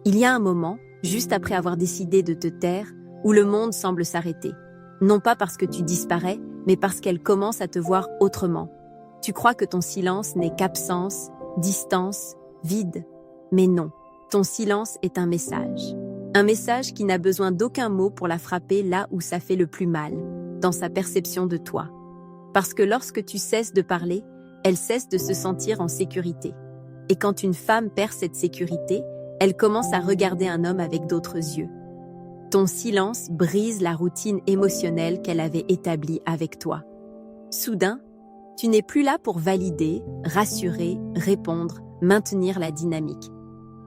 Il y a un moment, juste après avoir décidé de te taire, où le monde semble s'arrêter. Non pas parce que tu disparais, mais parce qu'elle commence à te voir autrement. Tu crois que ton silence n'est qu'absence, distance, vide. Mais non, ton silence est un message. Un message qui n'a besoin d'aucun mot pour la frapper là où ça fait le plus mal, dans sa perception de toi. Parce que lorsque tu cesses de parler, elle cesse de se sentir en sécurité. Et quand une femme perd cette sécurité, elle commence à regarder un homme avec d'autres yeux. Ton silence brise la routine émotionnelle qu'elle avait établie avec toi. Soudain, tu n'es plus là pour valider, rassurer, répondre, maintenir la dynamique.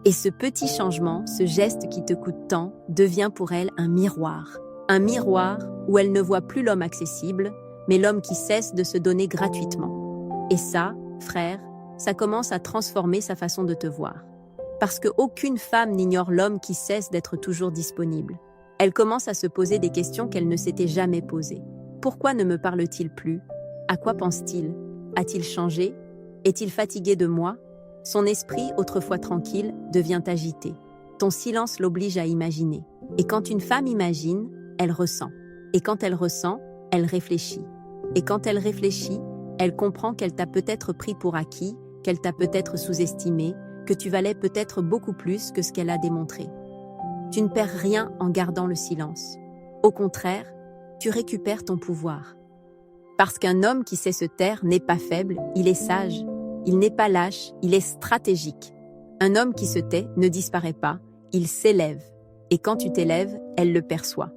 Et ce petit changement, ce geste qui te coûte tant, devient pour elle un miroir. Un miroir où elle ne voit plus l'homme accessible, mais l'homme qui cesse de se donner gratuitement. Et ça, frère, ça commence à transformer sa façon de te voir. Parce qu'aucune femme n'ignore l'homme qui cesse d'être toujours disponible. Elle commence à se poser des questions qu'elle ne s'était jamais posées. Pourquoi ne me parle-t-il plus? À quoi pense-t-il? A-t-il changé? Est-il fatigué de moi? Son esprit, autrefois tranquille, devient agité. Ton silence l'oblige à imaginer. Et quand une femme imagine, elle ressent. Et quand elle ressent, elle réfléchit. Et quand elle réfléchit, elle comprend qu'elle t'a peut-être pris pour acquis, qu'elle t'a peut-être sous-estimé, que tu valais peut-être beaucoup plus que ce qu'elle a démontré. Tu ne perds rien en gardant le silence. Au contraire, tu récupères ton pouvoir. Parce qu'un homme qui sait se taire n'est pas faible, il est sage. Il n'est pas lâche, il est stratégique. Un homme qui se tait ne disparaît pas, il s'élève. Et quand tu t'élèves, elle le perçoit.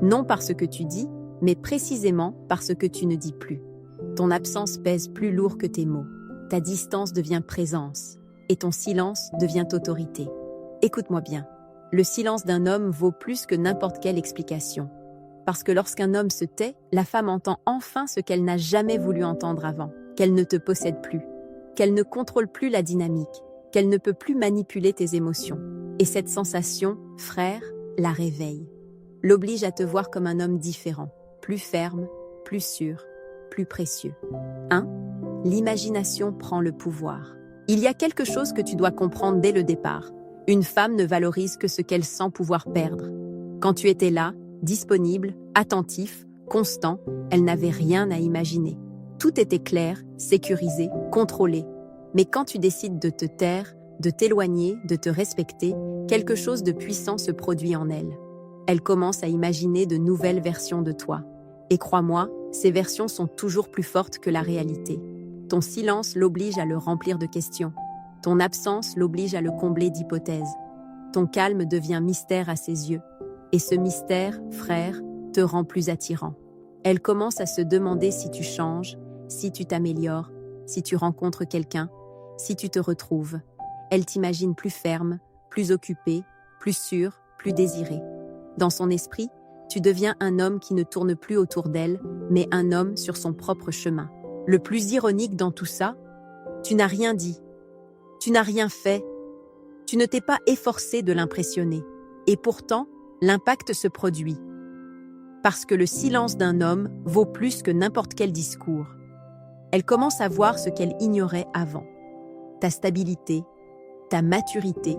Non par ce que tu dis, mais précisément par ce que tu ne dis plus. Ton absence pèse plus lourd que tes mots. Ta distance devient présence. Et ton silence devient autorité. Écoute-moi bien. Le silence d'un homme vaut plus que n'importe quelle explication. Parce que lorsqu'un homme se tait, la femme entend enfin ce qu'elle n'a jamais voulu entendre avant, qu'elle ne te possède plus, qu'elle ne contrôle plus la dynamique, qu'elle ne peut plus manipuler tes émotions. Et cette sensation, frère, la réveille. L'oblige à te voir comme un homme différent, plus ferme, plus sûr, plus précieux. 1. L'imagination prend le pouvoir. Il y a quelque chose que tu dois comprendre dès le départ. Une femme ne valorise que ce qu'elle sent pouvoir perdre. Quand tu étais là, disponible, attentif, constant, elle n'avait rien à imaginer. Tout était clair, sécurisé, contrôlé. Mais quand tu décides de te taire, de t'éloigner, de te respecter, quelque chose de puissant se produit en elle. Elle commence à imaginer de nouvelles versions de toi. Et crois-moi, ces versions sont toujours plus fortes que la réalité. Ton silence l'oblige à le remplir de questions. Ton absence l'oblige à le combler d'hypothèses. Ton calme devient mystère à ses yeux. Et ce mystère, frère, te rend plus attirant. Elle commence à se demander si tu changes, si tu t'améliores, si tu rencontres quelqu'un, si tu te retrouves. Elle t'imagine plus ferme, plus occupé, plus sûr, plus désiré. Dans son esprit, tu deviens un homme qui ne tourne plus autour d'elle, mais un homme sur son propre chemin. Le plus ironique dans tout ça, tu n'as rien dit. Tu n'as rien fait. Tu ne t'es pas efforcé de l'impressionner. Et pourtant, l'impact se produit. Parce que le silence d'un homme vaut plus que n'importe quel discours. Elle commence à voir ce qu'elle ignorait avant. Ta stabilité, ta maturité,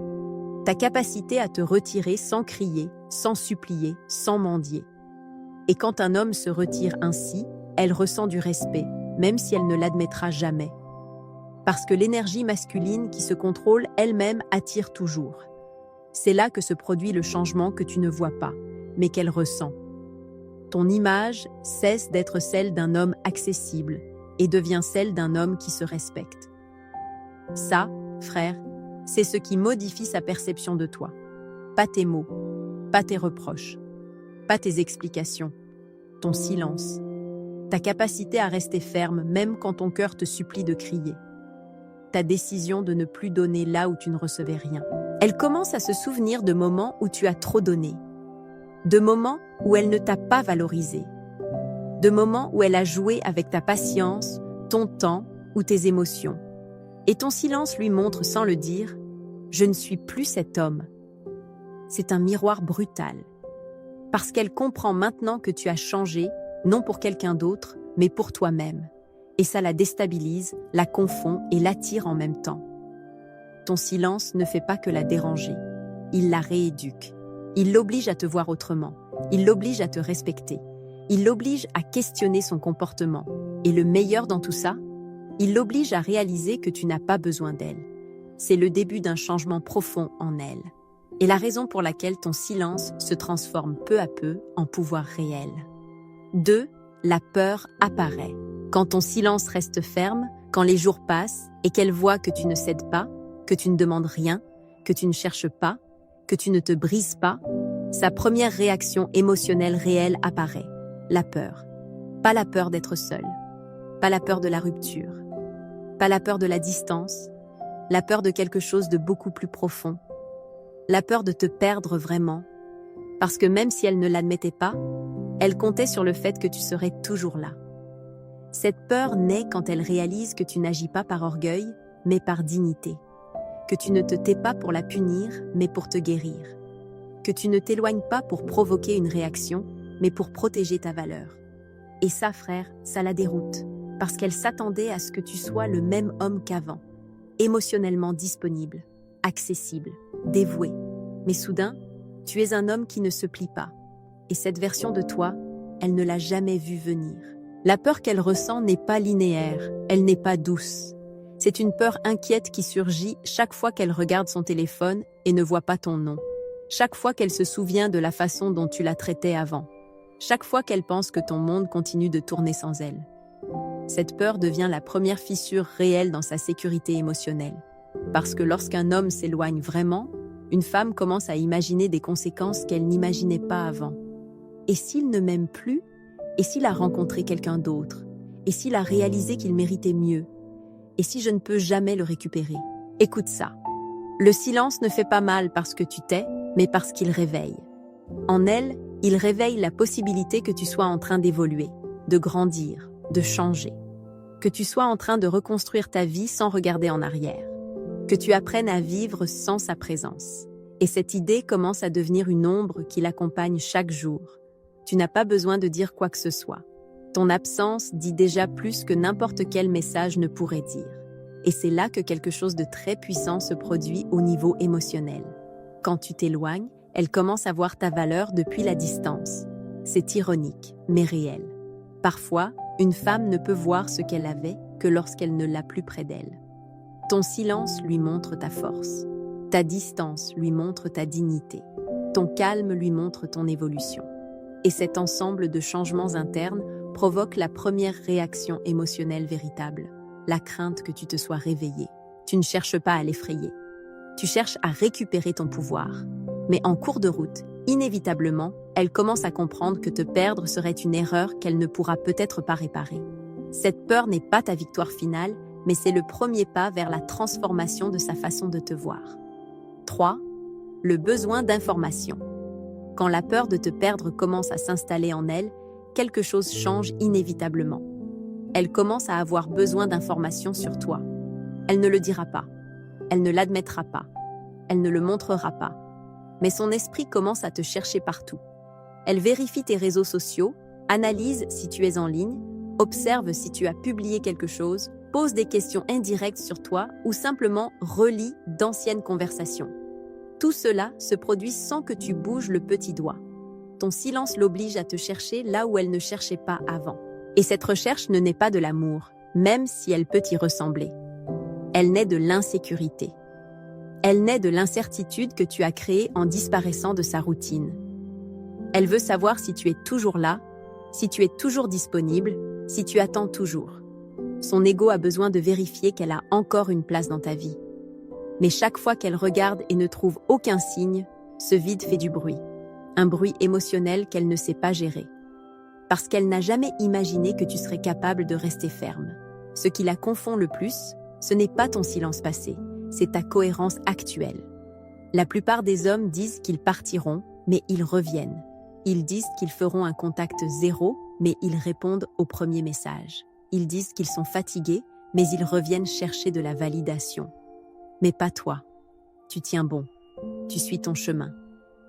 ta capacité à te retirer sans crier, sans supplier, sans mendier. Et quand un homme se retire ainsi, elle ressent du respect, même si elle ne l'admettra jamais. Parce que l'énergie masculine qui se contrôle elle-même attire toujours. C'est là que se produit le changement que tu ne vois pas, mais qu'elle ressent. Ton image cesse d'être celle d'un homme accessible et devient celle d'un homme qui se respecte. Ça, frère, c'est ce qui modifie sa perception de toi. Pas tes mots, pas tes reproches, pas tes explications, ton silence, ta capacité à rester ferme même quand ton cœur te supplie de crier, ta décision de ne plus donner là où tu ne recevais rien. Elle commence à se souvenir de moments où tu as trop donné, de moments où elle ne t'a pas valorisé, de moments où elle a joué avec ta patience, ton temps ou tes émotions. Et ton silence lui montre sans le dire « Je ne suis plus cet homme ». C'est un miroir brutal. Parce qu'elle comprend maintenant que tu as changé, non pour quelqu'un d'autre, mais pour toi-même. Et ça la déstabilise, la confond et l'attire en même temps. Ton silence ne fait pas que la déranger. il la rééduque. Il l'oblige à te voir autrement. Il l'oblige à te respecter. Il l'oblige à questionner son comportement. Et le meilleur dans tout ça, il l'oblige à réaliser que tu n'as pas besoin d'elle. C'est le début d'un changement profond en elle. Et la raison pour laquelle ton silence se transforme peu à peu en pouvoir réel. 2. La peur apparaît. Quand ton silence reste ferme, quand les jours passent et qu'elle voit que tu ne cèdes pas, que tu ne demandes rien, que tu ne cherches pas, que tu ne te brises pas, sa première réaction émotionnelle réelle apparaît. La peur. Pas la peur d'être seul. Pas la peur de la rupture. Pas la peur de la distance. La peur de quelque chose de beaucoup plus profond. La peur de te perdre vraiment. Parce que même si elle ne l'admettait pas, elle comptait sur le fait que tu serais toujours là. Cette peur naît quand elle réalise que tu n'agis pas par orgueil, mais par dignité. Que tu ne te tais pas pour la punir, mais pour te guérir. Que tu ne t'éloignes pas pour provoquer une réaction, mais pour protéger ta valeur. Et ça, frère, ça la déroute, parce qu'elle s'attendait à ce que tu sois le même homme qu'avant, émotionnellement disponible, accessible, dévoué. Mais soudain, tu es un homme qui ne se plie pas. Et cette version de toi, elle ne l'a jamais vue venir. La peur qu'elle ressent n'est pas linéaire, elle n'est pas douce. C'est une peur inquiète qui surgit chaque fois qu'elle regarde son téléphone et ne voit pas ton nom. Chaque fois qu'elle se souvient de la façon dont tu la traitais avant. Chaque fois qu'elle pense que ton monde continue de tourner sans elle. Cette peur devient la première fissure réelle dans sa sécurité émotionnelle. Parce que lorsqu'un homme s'éloigne vraiment, une femme commence à imaginer des conséquences qu'elle n'imaginait pas avant. Et s'il ne m'aime plus? Et s'il a rencontré quelqu'un d'autre? Et s'il a réalisé qu'il méritait mieux? Et si je ne peux jamais le récupérer? Écoute ça. Le silence ne fait pas mal parce que tu tais, mais parce qu'il réveille. En elle, il réveille la possibilité que tu sois en train d'évoluer, de grandir, de changer. Que tu sois en train de reconstruire ta vie sans regarder en arrière. Que tu apprennes à vivre sans sa présence. Et cette idée commence à devenir une ombre qui l'accompagne chaque jour. Tu n'as pas besoin de dire quoi que ce soit. Ton absence dit déjà plus que n'importe quel message ne pourrait dire. Et c'est là que quelque chose de très puissant se produit au niveau émotionnel. Quand tu t'éloignes, elle commence à voir ta valeur depuis la distance. C'est ironique, mais réel. Parfois, une femme ne peut voir ce qu'elle avait que lorsqu'elle ne l'a plus près d'elle. Ton silence lui montre ta force. Ta distance lui montre ta dignité. Ton calme lui montre ton évolution. Et cet ensemble de changements internes provoque la première réaction émotionnelle véritable, la crainte que tu te sois réveillé. Tu ne cherches pas à l'effrayer. Tu cherches à récupérer ton pouvoir. Mais en cours de route, inévitablement, elle commence à comprendre que te perdre serait une erreur qu'elle ne pourra peut-être pas réparer. Cette peur n'est pas ta victoire finale, mais c'est le premier pas vers la transformation de sa façon de te voir. 3. Le besoin d'information. Quand la peur de te perdre commence à s'installer en elle, quelque chose change inévitablement. Elle commence à avoir besoin d'informations sur toi. Elle ne le dira pas. Elle ne l'admettra pas. Elle ne le montrera pas. Mais son esprit commence à te chercher partout. Elle vérifie tes réseaux sociaux, analyse si tu es en ligne, observe si tu as publié quelque chose, pose des questions indirectes sur toi ou simplement relit d'anciennes conversations. Tout cela se produit sans que tu bouges le petit doigt. Ton silence l'oblige à te chercher là où elle ne cherchait pas avant. Et cette recherche ne naît pas de l'amour, même si elle peut y ressembler. Elle naît de l'insécurité. Elle naît de l'incertitude que tu as créée en disparaissant de sa routine. Elle veut savoir si tu es toujours là, si tu es toujours disponible, si tu attends toujours. Son ego a besoin de vérifier qu'elle a encore une place dans ta vie. Mais chaque fois qu'elle regarde et ne trouve aucun signe, ce vide fait du bruit. Un bruit émotionnel qu'elle ne sait pas gérer. Parce qu'elle n'a jamais imaginé que tu serais capable de rester ferme. Ce qui la confond le plus, ce n'est pas ton silence passé, c'est ta cohérence actuelle. La plupart des hommes disent qu'ils partiront, mais ils reviennent. Ils disent qu'ils feront un contact zéro, mais ils répondent au premier message. Ils disent qu'ils sont fatigués, mais ils reviennent chercher de la validation. Mais pas toi. Tu tiens bon. Tu suis ton chemin.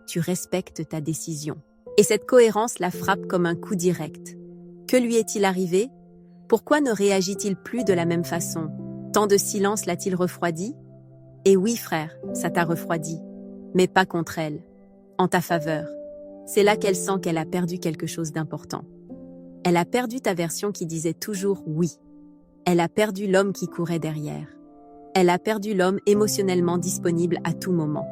Tu respectes ta décision. Et cette cohérence la frappe comme un coup direct. Que lui est-il arrivé? Pourquoi ne réagit-il plus de la même façon? Tant de silence l'a-t-il refroidi? Et oui, frère, ça t'a refroidi. mais pas contre elle, en ta faveur. C'est là qu'elle sent qu'elle a perdu quelque chose d'important. Elle a perdu ta version qui disait toujours oui. Elle a perdu l'homme qui courait derrière. Elle a perdu l'homme émotionnellement disponible à tout moment.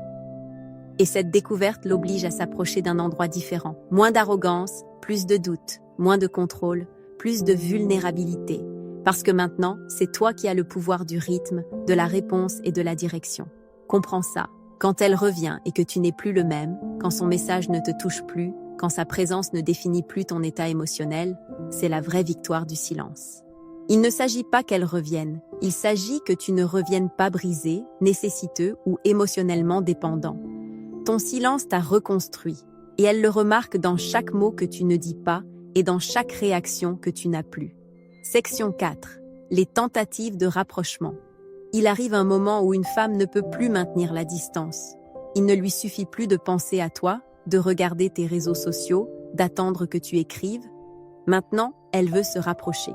Et cette découverte l'oblige à s'approcher d'un endroit différent. Moins d'arrogance, plus de doute, moins de contrôle, plus de vulnérabilité. Parce que maintenant, c'est toi qui as le pouvoir du rythme, de la réponse et de la direction. Comprends ça. Quand elle revient et que tu n'es plus le même, quand son message ne te touche plus, quand sa présence ne définit plus ton état émotionnel, c'est la vraie victoire du silence. Il ne s'agit pas qu'elle revienne, il s'agit que tu ne reviennes pas brisé, nécessiteux ou émotionnellement dépendant. Ton silence t'a reconstruit, et elle le remarque dans chaque mot que tu ne dis pas et dans chaque réaction que tu n'as plus. Section 4. Les tentatives de rapprochement. Il arrive un moment où une femme ne peut plus maintenir la distance. Il ne lui suffit plus de penser à toi, de regarder tes réseaux sociaux, d'attendre que tu écrives. Maintenant, elle veut se rapprocher.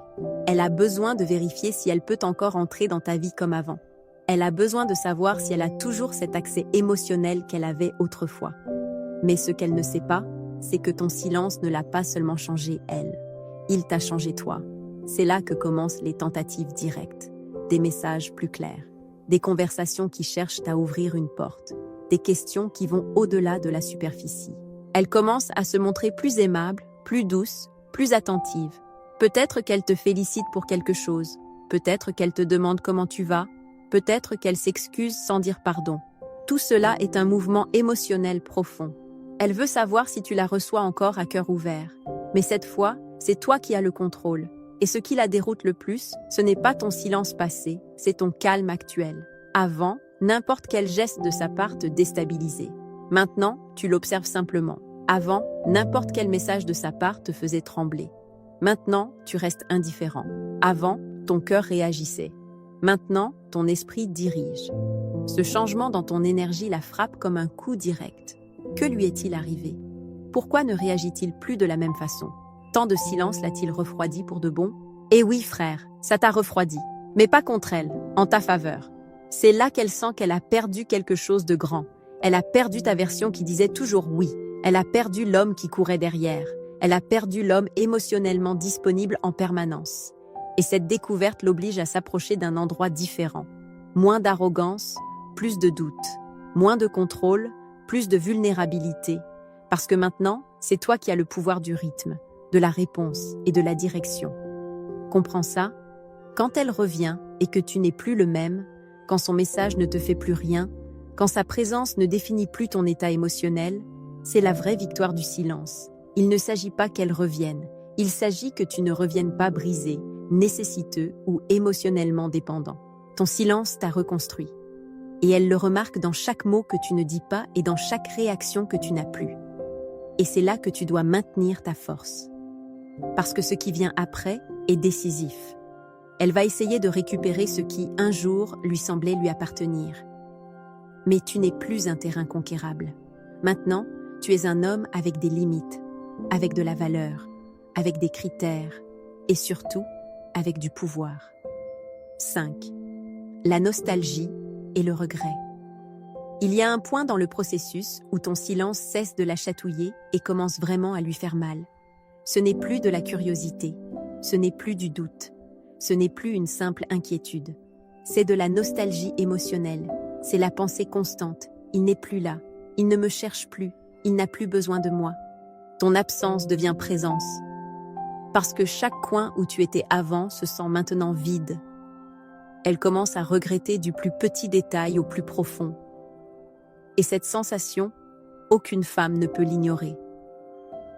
Elle a besoin de vérifier si elle peut encore entrer dans ta vie comme avant. Elle a besoin de savoir si elle a toujours cet accès émotionnel qu'elle avait autrefois. Mais ce qu'elle ne sait pas, c'est que ton silence ne l'a pas seulement changé elle. Il t'a changé toi. C'est là que commencent les tentatives directes. Des messages plus clairs, des conversations qui cherchent à ouvrir une porte, des questions qui vont au-delà de la superficie. Elle commence à se montrer plus aimable, plus douce, plus attentive. Peut-être qu'elle te félicite pour quelque chose, peut-être qu'elle te demande comment tu vas, peut-être qu'elle s'excuse sans dire pardon. Tout cela est un mouvement émotionnel profond. Elle veut savoir si tu la reçois encore à cœur ouvert. Mais cette fois, c'est toi qui as le contrôle. Et ce qui la déroute le plus, ce n'est pas ton silence passé, c'est ton calme actuel. Avant, n'importe quel geste de sa part te déstabilisait. Maintenant, tu l'observes simplement. Avant, n'importe quel message de sa part te faisait trembler. Maintenant, tu restes indifférent. Avant, ton cœur réagissait. Maintenant, ton esprit dirige. Ce changement dans ton énergie la frappe comme un coup direct. Que lui est-il arrivé? Pourquoi ne réagit-il plus de la même façon? Tant de silence l'a-t-il refroidi pour de bon? Eh oui, frère, ça t'a refroidi. Mais pas contre elle, en ta faveur. C'est là qu'elle sent qu'elle a perdu quelque chose de grand. Elle a perdu ta version qui disait toujours oui. Elle a perdu l'homme qui courait derrière. Elle a perdu l'homme émotionnellement disponible en permanence. Et cette découverte l'oblige à s'approcher d'un endroit différent. Moins d'arrogance, plus de doute. Moins de contrôle, plus de vulnérabilité. Parce que maintenant, c'est toi qui as le pouvoir du rythme, de la réponse et de la direction. Comprends ça? Quand elle revient et que tu n'es plus le même, quand son message ne te fait plus rien, quand sa présence ne définit plus ton état émotionnel, c'est la vraie victoire du silence. Il ne s'agit pas qu'elle revienne, il s'agit que tu ne reviennes pas brisé, nécessiteux ou émotionnellement dépendant. Ton silence t'a reconstruit. Et elle le remarque dans chaque mot que tu ne dis pas et dans chaque réaction que tu n'as plus. Et c'est là que tu dois maintenir ta force. Parce que ce qui vient après est décisif. Elle va essayer de récupérer ce qui, un jour, lui semblait lui appartenir. Mais tu n'es plus un terrain conquérable. Maintenant, tu es un homme avec des limites, avec de la valeur, avec des critères et surtout, avec du pouvoir. 5. La nostalgie et le regret. Il y a un point dans le processus où ton silence cesse de la chatouiller et commence vraiment à lui faire mal. Ce n'est plus de la curiosité, ce n'est plus du doute, ce n'est plus une simple inquiétude. C'est de la nostalgie émotionnelle, c'est la pensée constante. Il n'est plus là, il ne me cherche plus, il n'a plus besoin de moi. Ton absence devient présence. Parce que chaque coin où tu étais avant se sent maintenant vide. Elle commence à regretter du plus petit détail au plus profond. Et cette sensation, aucune femme ne peut l'ignorer.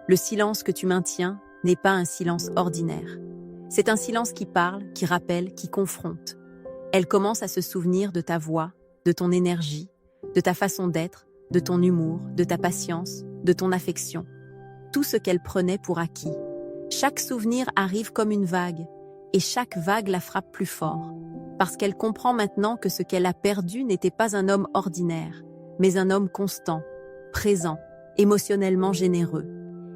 Le silence que tu maintiens n'est pas un silence ordinaire. C'est un silence qui parle, qui rappelle, qui confronte. Elle commence à se souvenir de ta voix, de ton énergie, de ta façon d'être, de ton humour, de ta patience, de ton affection. Tout ce qu'elle prenait pour acquis. Chaque souvenir arrive comme une vague, et chaque vague la frappe plus fort. Parce qu'elle comprend maintenant que ce qu'elle a perdu n'était pas un homme ordinaire, mais un homme constant, présent, émotionnellement généreux.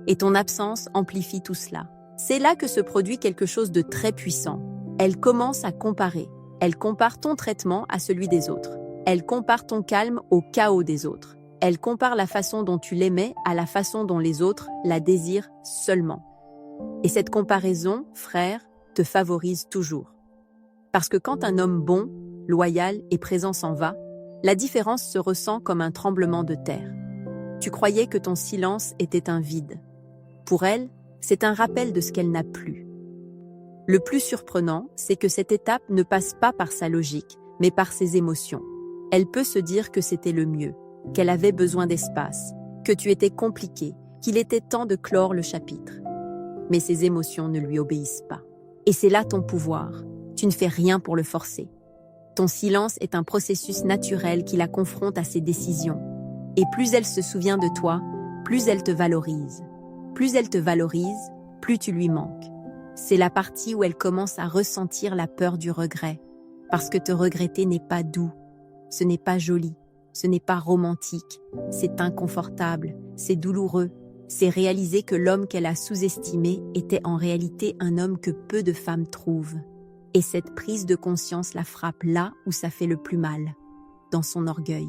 Et ton absence amplifie tout cela. C'est là que se produit quelque chose de très puissant. Elle commence à comparer. Elle compare ton traitement à celui des autres. Elle compare ton calme au chaos des autres. Elle compare la façon dont tu l'aimais à la façon dont les autres la désirent seulement. Et cette comparaison, frère, te favorise toujours. Parce que quand un homme bon, loyal et présent s'en va, la différence se ressent comme un tremblement de terre. Tu croyais que ton silence était un vide. Pour elle, c'est un rappel de ce qu'elle n'a plus. Le plus surprenant, c'est que cette étape ne passe pas par sa logique, mais par ses émotions. Elle peut se dire que c'était le mieux, qu'elle avait besoin d'espace, que tu étais compliqué, qu'il était temps de clore le chapitre. Mais ses émotions ne lui obéissent pas. Et c'est là ton pouvoir. Tu ne fais rien pour le forcer. Ton silence est un processus naturel qui la confronte à ses décisions. Et plus elle se souvient de toi, plus elle te valorise. Plus elle te valorise, plus tu lui manques. C'est la partie où elle commence à ressentir la peur du regret. Parce que te regretter n'est pas doux, ce n'est pas joli, ce n'est pas romantique, c'est inconfortable, c'est douloureux. C'est réaliser que l'homme qu'elle a sous-estimé était en réalité un homme que peu de femmes trouvent. Et cette prise de conscience la frappe là où ça fait le plus mal, dans son orgueil.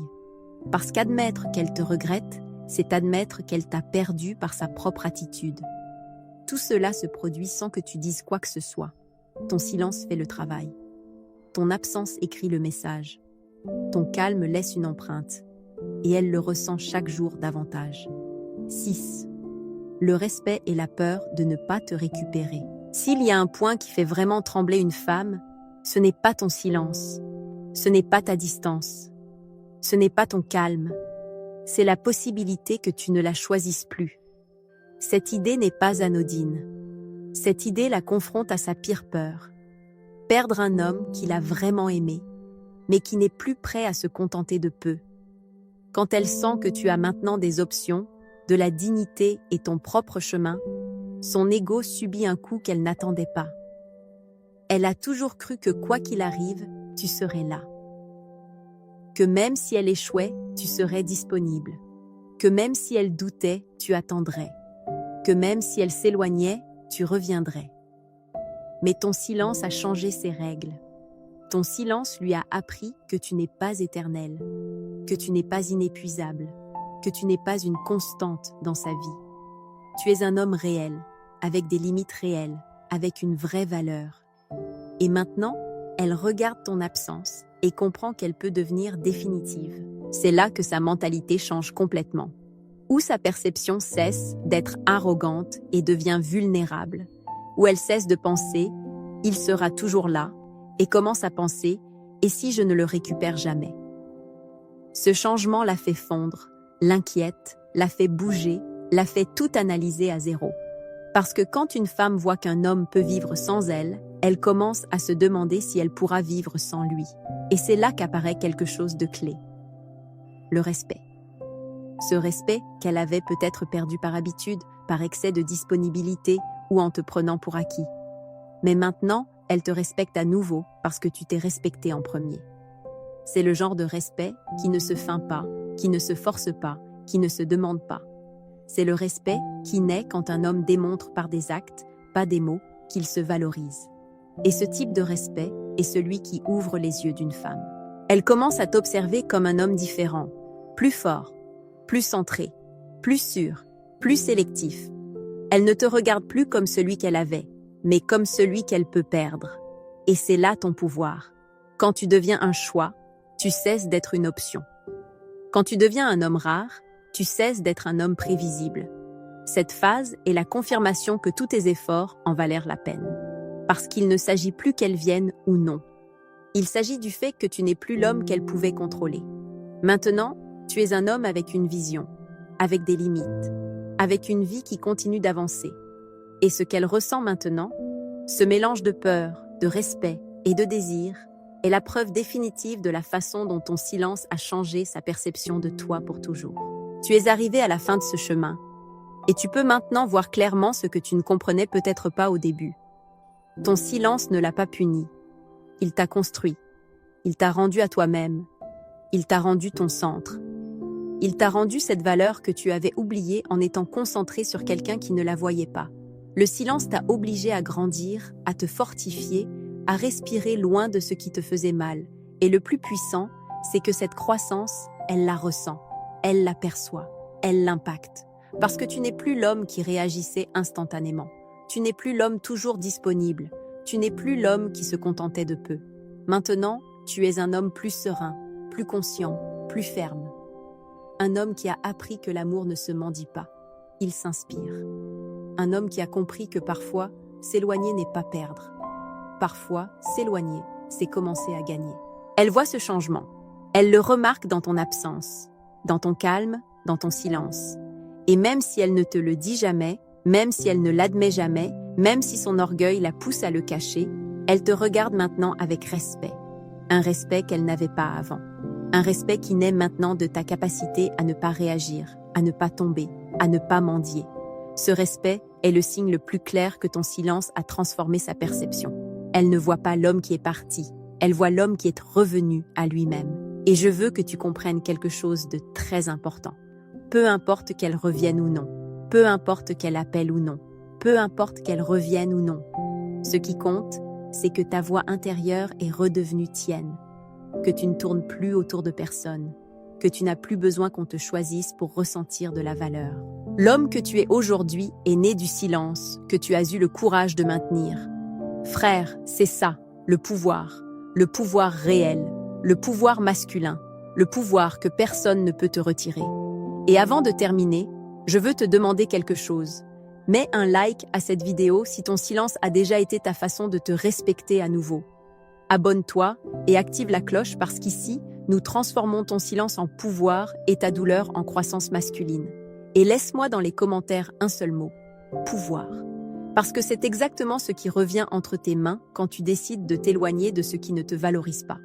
Parce qu'admettre qu'elle te regrette, c'est admettre qu'elle t'a perdu par sa propre attitude. Tout cela se produit sans que tu dises quoi que ce soit. Ton silence fait le travail. Ton absence écrit le message. Ton calme laisse une empreinte. Et elle le ressent chaque jour davantage. 6. Le respect et la peur de ne pas te récupérer. S'il y a un point qui fait vraiment trembler une femme, ce n'est pas ton silence, ce n'est pas ta distance, ce n'est pas ton calme, c'est la possibilité que tu ne la choisisses plus. Cette idée n'est pas anodine. Cette idée la confronte à sa pire peur. Perdre un homme qu'il a vraiment aimé, mais qui n'est plus prêt à se contenter de peu. Quand elle sent que tu as maintenant des options, de la dignité et ton propre chemin, son ego subit un coup qu'elle n'attendait pas. Elle a toujours cru que quoi qu'il arrive, tu serais là. Que même si elle échouait, tu serais disponible. Que même si elle doutait, tu attendrais. Que même si elle s'éloignait, tu reviendrais. Mais ton silence a changé ses règles. Ton silence lui a appris que tu n'es pas éternel, que tu n'es pas inépuisable, que tu n'es pas une constante dans sa vie. Tu es un homme réel, avec des limites réelles, avec une vraie valeur. Et maintenant, elle regarde ton absence et comprend qu'elle peut devenir définitive. C'est là que sa mentalité change complètement. Où sa perception cesse d'être arrogante et devient vulnérable. Où elle cesse de penser « il sera toujours là » et commence à penser « et si je ne le récupère jamais ?» Ce changement la fait fondre, l'inquiète, la fait bouger, la fait tout analyser à zéro. Parce que quand une femme voit qu'un homme peut vivre sans elle, elle commence à se demander si elle pourra vivre sans lui. Et c'est là qu'apparaît quelque chose de clé. Le respect. Ce respect qu'elle avait peut-être perdu par habitude, par excès de disponibilité ou en te prenant pour acquis. Mais maintenant, elle te respecte à nouveau parce que tu t'es respecté en premier. C'est le genre de respect qui ne se feint pas, qui ne se force pas, qui ne se demande pas. C'est le respect qui naît quand un homme démontre par des actes, pas des mots, qu'il se valorise. Et ce type de respect est celui qui ouvre les yeux d'une femme. Elle commence à t'observer comme un homme différent, plus fort, plus centré, plus sûr, plus sélectif. Elle ne te regarde plus comme celui qu'elle avait, mais comme celui qu'elle peut perdre. Et c'est là ton pouvoir. Quand tu deviens un choix, tu cesses d'être une option. Quand tu deviens un homme rare, tu cesses d'être un homme prévisible. Cette phase est la confirmation que tous tes efforts en valèrent la peine. Parce qu'il ne s'agit plus qu'elle vienne ou non. Il s'agit du fait que tu n'es plus l'homme qu'elle pouvait contrôler. Maintenant, tu es un homme avec une vision, avec des limites, avec une vie qui continue d'avancer. Et ce qu'elle ressent maintenant, ce mélange de peur, de respect et de désir, est la preuve définitive de la façon dont ton silence a changé sa perception de toi pour toujours. Tu es arrivé à la fin de ce chemin, et tu peux maintenant voir clairement ce que tu ne comprenais peut-être pas au début. Ton silence ne l'a pas puni. Il t'a construit. Il t'a rendu à toi-même. Il t'a rendu ton centre. Il t'a rendu cette valeur que tu avais oubliée en étant concentré sur quelqu'un qui ne la voyait pas. Le silence t'a obligé à grandir, à te fortifier, à respirer loin de ce qui te faisait mal. Et le plus puissant, c'est que cette croissance, elle la ressent. elle l'aperçoit, elle l'impacte. Parce que tu n'es plus l'homme qui réagissait instantanément. Tu n'es plus l'homme toujours disponible. Tu n'es plus l'homme qui se contentait de peu. Maintenant, tu es un homme plus serein, plus conscient, plus ferme. Un homme qui a appris que l'amour ne se mendie pas. Il s'inspire. Un homme qui a compris que parfois, s'éloigner n'est pas perdre. Parfois, s'éloigner, c'est commencer à gagner. Elle voit ce changement. Elle le remarque dans ton absence, dans ton calme, dans ton silence. Et même si elle ne te le dit jamais, même si elle ne l'admet jamais, même si son orgueil la pousse à le cacher, elle te regarde maintenant avec respect. Un respect qu'elle n'avait pas avant. Un respect qui naît maintenant de ta capacité à ne pas réagir, à ne pas tomber, à ne pas mendier. Ce respect est le signe le plus clair que ton silence a transformé sa perception. Elle ne voit pas l'homme qui est parti, elle voit l'homme qui est revenu à lui-même. Et je veux que tu comprennes quelque chose de très important. Peu importe qu'elle revienne ou non, peu importe qu'elle appelle ou non, peu importe qu'elle revienne ou non. Ce qui compte, c'est que ta voix intérieure est redevenue tienne, que tu ne tournes plus autour de personne, que tu n'as plus besoin qu'on te choisisse pour ressentir de la valeur. L'homme que tu es aujourd'hui est né du silence, que tu as eu le courage de maintenir. Frère, c'est ça, le pouvoir réel, le pouvoir masculin, le pouvoir que personne ne peut te retirer. Et avant de terminer, je veux te demander quelque chose. Mets un like à cette vidéo si ton silence a déjà été ta façon de te respecter à nouveau. Abonne-toi et active la cloche parce qu'ici, nous transformons ton silence en pouvoir et ta douleur en croissance masculine. Et laisse-moi dans les commentaires un seul mot, pouvoir. Parce que c'est exactement ce qui revient entre tes mains quand tu décides de t'éloigner de ce qui ne te valorise pas.